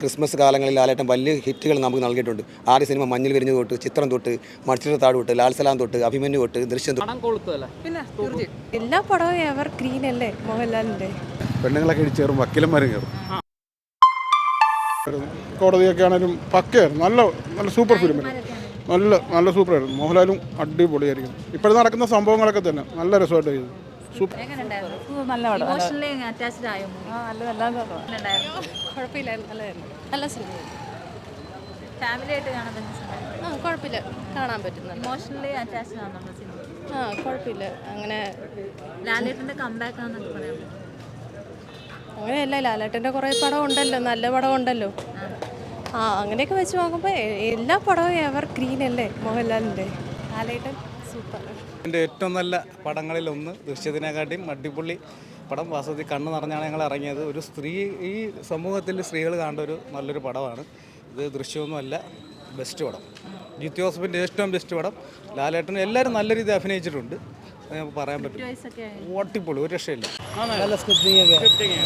Christmas കാലങ്ങളിൽ ലാലേട്ടൻ വലിയ ഹിറ്റുകൾ നമുക്ക് നൽകിയിട്ടുണ്ട്. ആദ്യ സിനിമ മഞ്ഞിൽ വിരിഞ്ഞു തൊട്ട്, ചിത്രം തൊട്ട്, മത്സരത്താട് തൊട്ട്, ലാൽസലാം തൊട്ട്, അഭിമന്യു തൊട്ട്, ദൃശ്യം തൊട്ട്. പിന്നെ എല്ലാ പടവും എവർ ഗ്രീൻ അല്ലേ മോഹൻലാലിന്റെ. പെണ്ണുങ്ങളൊക്കെ ഇടിച്ചേറും വക്കീലന്മാരും കയറും. കോടതിയൊക്കെ ആണെങ്കിലും പക്കയായിരുന്നു. നല്ല നല്ല സൂപ്പർ ഫിലിം, നല്ല നല്ല സൂപ്പറായിരുന്നു. മോഹൻലാലും അടിപൊളിയായിരിക്കും. ഇപ്പോഴും നടക്കുന്ന സംഭവങ്ങളൊക്കെ തന്നെ നല്ല രസമായിട്ട് ചെയ്തു. കാണാൻ പറ്റുന്നു. കുഴപ്പമില്ല. അങ്ങനെ ലാലേട്ടന്റെ കംബാക്ക് ആണെന്നൊക്കെ പറയാം. അങ്ങനെയല്ല, ലാലേട്ടൻ്റെ കുറേ പടം ഉണ്ടല്ലോ, നല്ല പടം ഉണ്ടല്ലോ. അങ്ങനെയൊക്കെ വെച്ച് നോക്കുമ്പോൾ എല്ലാ പടവും എവർ ഗ്രീൻ അല്ലേ മോഹൻലാലിൻ്റെ. ലാലേട്ടൻ സൂപ്പർ. എൻ്റെ ഏറ്റവും നല്ല പടങ്ങളിലൊന്ന് ദൃശ്യത്തിനെക്കാട്ടിയും അടിപൊളി പടം. വാസ്തവത്തിൽ കണ്ണ് നിറഞ്ഞാണ് ഞങ്ങൾ ഇറങ്ങിയത്. ഒരു സ്ത്രീ, ഈ സമൂഹത്തിൽ സ്ത്രീകൾ കാണേണ്ട ഒരു നല്ലൊരു പടമാണ് ഇത്. ദൃശ്യമൊന്നുമല്ല, ബെസ്റ്റ് പടം. ജിത്തു ജോസഫിൻ്റെ ഏറ്റവും ബെസ്റ്റ് പടം. ലാലേട്ടൻ എല്ലാവരും നല്ല രീതിയിൽ അഭിനയിച്ചിട്ടുണ്ട്, നമുക്ക് പറയാൻ പറ്റും. ഓട്ടിപ്പൊളി, ഒരു രക്ഷയില്ല. നല്ല സ്ക്രിപ്റ്റിംഗ് ഒക്കെ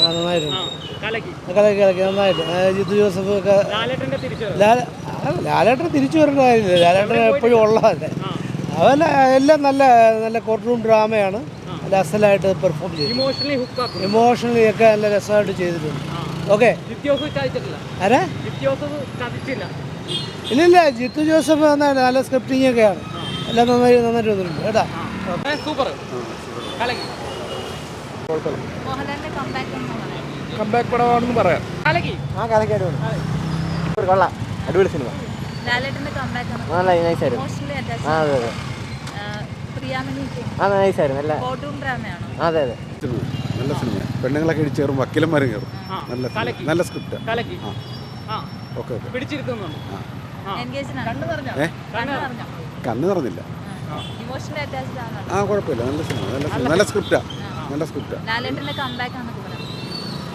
നന്നായിരുന്നു. നന്നായിട്ട് ജിത്തു ജോസഫ് ഒക്കെ ലാലേട്ടൻ തിരിച്ചു വരേണ്ട കാര്യമില്ല. ലാലേട്ടൻ എപ്പോഴും ഉള്ളതല്ലേ. അതല്ല, എല്ലാം നല്ല നല്ല കോർട്ട് റൂം ഡ്രാമയാണ്. നല്ല അസലായിട്ട് പെർഫോം ചെയ്തു. ഇമോഷണലി ഒക്കെ നല്ല രസമായിട്ട് ചെയ്തിട്ടുണ്ട്. ഓക്കെ. ആരാ? ഇല്ലില്ല, ജിത്തു ജോസഫ് നന്നായിട്ട് നല്ല സ്ക്രിപ്റ്റിംഗ് ഒക്കെയാണ്. എല്ലാം നന്നായിട്ട് വന്നിട്ടുണ്ട് കേട്ടാ. കംബാക്ക് പടമാണെന്ന് പറയാം. കൊള്ളാം, അടിപൊളി സിനിമ. ലാലേട്ടന്റെ കംബാക്ക് ആണ്. നല്ല നൈസായിരുന്നു. അതെ അതെ, നൈസായിരുന്നു. നല്ല കോർട്ടൂൺ ഡ്രാമയാണോ? അതെ അതെ, നല്ല സിനിമ. പെണ്ണുങ്ങളൊക്കെ ഇടിച്ചേറും വക്കീലന്മാരും കയറും. നല്ല നല്ല സ്ക്രിപ്റ്റ്. Okay okay. കണ്ണ് നിറഞ്ഞില്ല. കുഴപ്പമില്ല, നല്ല സിനിമ, നല്ല സ്ക്രിപ്റ്റാ, നല്ല സ്ക്രിപ്റ്റാ. ലാലേട്ടന്റെ കംബാക്ക് ആണെന്നൊക്കെ പറയാം.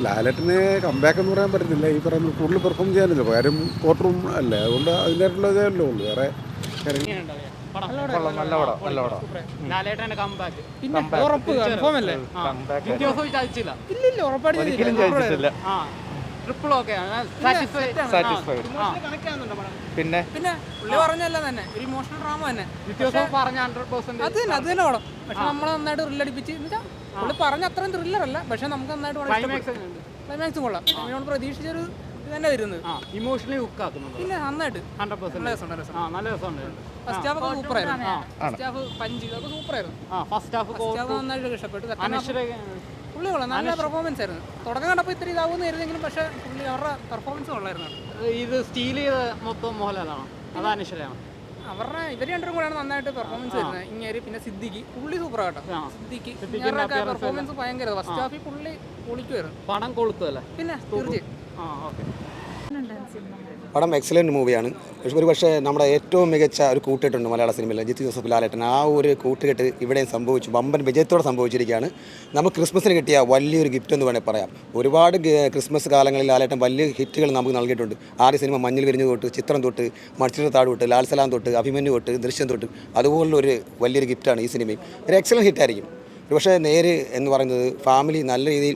ലാലേട്ടന് കംബാക്ക് എന്ന് പറയാൻ പറ്റത്തില്ല. ഈ പറയുന്നത് കൂടുതൽ പെർഫോം ചെയ്യാനില്ല, കാര്യം കോർട്ട് റൂം അല്ലേ, അതുകൊണ്ട് അതിൻ്റെതായിട്ടുള്ള ഇതേ ഉള്ളൂ. വേറെ പിന്നെ പുള്ളി പറഞ്ഞല്ല തന്നെ ഒരു ഇമോഷണൽ ഡ്രാമ തന്നെ. അത് തന്നെ പടം. പക്ഷെ നമ്മളെ നന്നായിട്ട് ത്രില്ലടിപ്പിച്ച് പുള്ളി പറഞ്ഞ അത്രയും ത്രില്ലർ അല്ല, പക്ഷെ നമുക്ക് നന്നായിട്ട് ക്ലൈമാക്സും കൊള്ളാം. നമ്മൾ പ്രതീക്ഷിച്ചൊരു ഇത് തന്നെ വരുന്നത്. ഇമോഷണലി ഹുക്കാക്കുന്നു. പിന്നെ നന്നായിട്ട് 100% നല്ല രസമുണ്ട്. ഫസ്റ്റ് ഹാഫ് ഒക്കെ സൂപ്പറായിരുന്നു. ഫസ്റ്റ് ഹാഫ് പഞ്ച് ഇതൊക്കെ സൂപ്പറായിരുന്നു. ഫസ്റ്റ് ഹാഫ് നന്നായിട്ട് ഇഷ്ടപ്പെട്ടു. പുള്ളി കൊള്ളാം, നല്ല പെർഫോമൻസ് ആയിരുന്നു. തുടക്കം കണ്ടപ്പോൾ ഇത്തിരി ഇതാവുമെന്ന് കരുതെങ്കിലും പക്ഷേ പുള്ളി അവരുടെ പെർഫോമൻസ് കൊള്ളായിരുന്നു. ഇത് സ്റ്റീൽ ചെയ്ത മൊത്തം മോഹൻലാലാണോ അതോ അനശ്വരയാണോ? അവരുടെ ഇവർ രണ്ടും കൂടെയാണ് നന്നായിട്ട് പെർഫോമൻസ് വരുന്നത്. ഇങ്ങനെ പിന്നെ സിദ്ദിഖ് പുള്ളി സൂപ്പർ ആട്ടോ. സിദ്ദിഖ് പെർഫോമൻസ് ഭയങ്കര. ഫസ്റ്റ് ഹാഫിൽ പുള്ളി പൊളിക്കുമായിരുന്നു. പടം കൊളുത്തല്ലേ? പിന്നെ തീർച്ചയായും പടം എക്സലൻറ്റ് മൂവിയാണ്. ഒരു പക്ഷേ നമ്മുടെ ഏറ്റവും മികച്ച ഒരു കൂട്ടുകെട്ടുണ്ട് മലയാള സിനിമയിൽ, ജിത്തു ജോസഫ് ലാലേട്ടൻ. ആ ഒരു കൂട്ടുകെട്ട് ഇവിടെയും സംഭവിച്ചു, വമ്പൻ വിജയത്തോടെ സംഭവിച്ചിരിക്കുകയാണ്. നമുക്ക് ക്രിസ്മസിന് കിട്ടിയ വലിയൊരു ഗിഫ്റ്റ് എന്ന് വേണമെങ്കിൽ പറയാം. ഒരുപാട് ക്രിസ്മസ് കാലങ്ങളിൽ ലാലേട്ടൻ വലിയ ഹിറ്റുകൾ നമുക്ക് നൽകിയിട്ടുണ്ട്. ആദ്യ സിനിമ മഞ്ഞിൽ വിരിഞ്ഞു തൊട്ട്, ചിത്രം തൊട്ട്, മത്സരത്താട് തൊട്ട്, ലാൽസലാം തൊട്ട്, അഭിമന്യു തൊട്ട്, ദൃശ്യം തൊട്ട്, അതുപോലുള്ളൊരു വലിയൊരു ഗിഫ്റ്റാണ് ഈ സിനിമയും. ഒരു എക്സലൻറ്റ് ഹിറ്റായിരിക്കും. പക്ഷേ നേര് എന്ന് പറയുന്നത് ഫാമിലി നല്ല രീതിയിൽ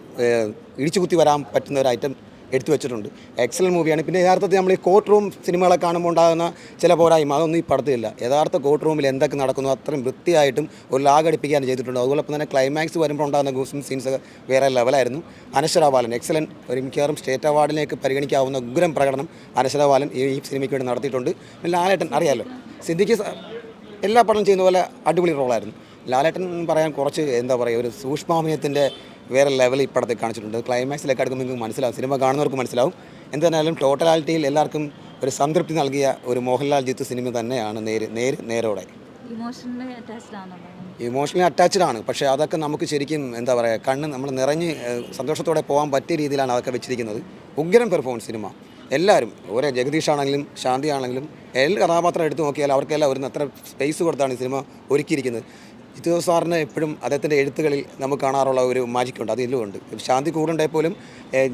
ഇടിച്ചു കുത്തി വരാൻ പറ്റുന്ന ഒരു ഐറ്റം എടുത്തു വെച്ചിട്ടുണ്ട്. എക്സലൻറ്റ് മൂവിയാണ്. പിന്നെ യഥാർത്ഥത്തിൽ നമ്മൾ ഈ കോർട്ട് റൂം സിനിമകളെ കാണുമ്പോൾ ഉണ്ടാകുന്ന ചില പോരായ്മ അതൊന്നും ഈ പടത്തിലില്ല. യഥാർത്ഥ കോർട്ട് റൂമിൽ എന്തൊക്കെ നടക്കുന്നു അത്രയും വൃത്തിയായിട്ടും ഒരു ലാഗടിപ്പിക്കാനും ചെയ്തിട്ടുണ്ട്. അതുപോലൊപ്പം തന്നെ ക്ലൈമാക്സ് വരുമ്പോൾ ഉണ്ടാകുന്ന ഗൂസും സീൻസൊക്കെ വേറെ ലെവലായിരുന്നു. അനശ്വര ബാലൻ എക്സലൻറ്റ്, ഒരു മിക്കവാറും സ്റ്റേറ്റ് അവാർഡിലേക്ക് പരിഗണിക്കാവുന്ന ഉഗ്രം പ്രകടനം അനശ്വര ബാലൻ ഈ സിനിമയ്ക്ക് വേണ്ടി നടത്തിയിട്ടുണ്ട്. പിന്നെ ലാലേട്ടൻ അറിയാമല്ലോ, സിദ്ദിഖ് എല്ലാ പടം ചെയ്യുന്ന പോലെ അടിപൊളി റോളായിരുന്നു. ലാലേട്ടൻ പറയാൻ കുറച്ച് എന്താ പറയുക, ഒരു സൂക്ഷ്മാഭിനയത്തിൻ്റെ വേറെ ലെവൽ ഈ പടത്തിൽ കാണിച്ചിട്ടുണ്ട്. ക്ലൈമാക്സിലേക്ക് അടുക്കുമ്പോൾ നിങ്ങൾക്ക് മനസ്സിലാവും, സിനിമ കാണുന്നവർക്ക് മനസ്സിലാവും. എന്തായാലും ടോട്ടലാലിറ്റിയിൽ എല്ലാവർക്കും ഒരു സംതൃപ്തി നൽകിയ ഒരു മോഹൻലാൽ ജിത്തു സിനിമ തന്നെയാണ് നേരോടെ. ഇമോഷണലി അറ്റാച്ച്ഡ് ആണ്. പക്ഷേ അതൊക്കെ നമുക്ക് ശരിക്കും എന്താ പറയുക, കണ്ണ് നമ്മൾ നിറഞ്ഞ് സന്തോഷത്തോടെ പോകാൻ പറ്റിയ രീതിയിലാണ് അതൊക്കെ വെച്ചിരിക്കുന്നത്. ഉഗ്രം പെർഫോമൻസ് സിനിമ. എല്ലാവരും, ഓരോ ജഗദീഷ് ആണെങ്കിലും ശാന്തി ആണെങ്കിലും എല്ലാ കഥാപാത്രം എടുത്തു നോക്കിയാൽ അവർക്കെല്ലാം ഒരു അത്ര സ്പേസ് കൊടുത്താണ് ഈ സിനിമ ഒരുക്കിയിരിക്കുന്നത്. ജിത്തു സാറിന് എപ്പോഴും അദ്ദേഹത്തിൻ്റെ എഴുത്തുകളിൽ നമുക്ക് കാണാറുള്ള ഒരു മാജിക്കുണ്ട്, അത് ഇതിലുമുണ്ട്. ശാന്തി കൂടുണ്ടായ പോലും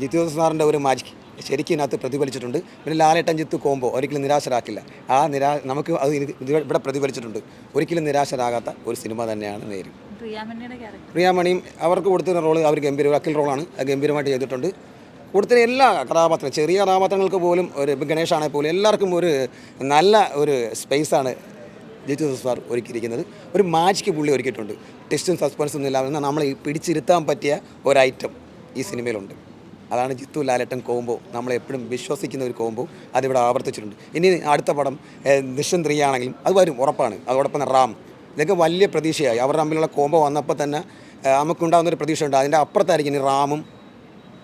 ജിത്തു സാറിൻ്റെ ഒരു മാജിക് ശരിക്കും ഇതിനകത്ത് പ്രതിഫലിച്ചിട്ടുണ്ട്. പിന്നെ ലാലേട്ടൻ ജിത്തു കോംബോ ഒരിക്കലും നിരാശരാക്കില്ല. നമുക്ക് അത് ഇവിടെ പ്രതിഫലിച്ചിട്ടുണ്ട്. ഒരിക്കലും നിരാശരാകാത്ത ഒരു സിനിമ തന്നെയാണ് നേര്. പ്രിയാമണിയും അവർക്ക് കൊടുത്തിരുന്ന റോള് അവർ ഗംഭീര വക്കീൽ റോളാണ്, ഗംഭീരമായിട്ട് ചെയ്തിട്ടുണ്ട്. കൂടുതൽ എല്ലാ കഥാപാത്രം ചെറിയ കഥാപാത്രങ്ങൾക്ക് പോലും ഒരു ഗണേഷാണെങ്കിൽ പോലും എല്ലാവർക്കും ഒരു നല്ല ഒരു സ്പേസാണ് ജിത്തു ജോസഫ് സാർ ഒരുക്കിയിരിക്കുന്നത്. ഒരു മാജിക്ക് പുള്ളി ഒരുക്കിയിട്ടുണ്ട്. ടെസ്റ്റും സസ്പെൻസും ഒന്നും ഇല്ലാതെ നമ്മളെ പിടിച്ചിരുത്താൻ പറ്റിയ ഒരു ഐറ്റം ഈ സിനിമയിലുണ്ട്. അതാണ് ജിത്തു ലാലേട്ടൻ കോംബോ. നമ്മളെപ്പോഴും വിശ്വസിക്കുന്ന ഒരു കോംബോ അതിവിടെ ആവർത്തിച്ചിട്ടുണ്ട്. ഇനി അടുത്ത പടം ദൃശ്യം 3 ആണെങ്കിലും അത് വരും, ഉറപ്പാണ്. അതോടൊപ്പം റാം, ഇതൊക്കെ വലിയ പ്രതീക്ഷയായി. അവർ തമ്മിലുള്ള കോംബോ വന്നപ്പോൾ തന്നെ നമുക്കുണ്ടാകുന്നൊരു പ്രതീക്ഷയുണ്ട്. അതിൻ്റെ അപ്പുറത്തായിരിക്കും ഇനി റാമും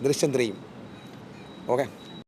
ദൃശ്യം 3യും. ഓക്കെ.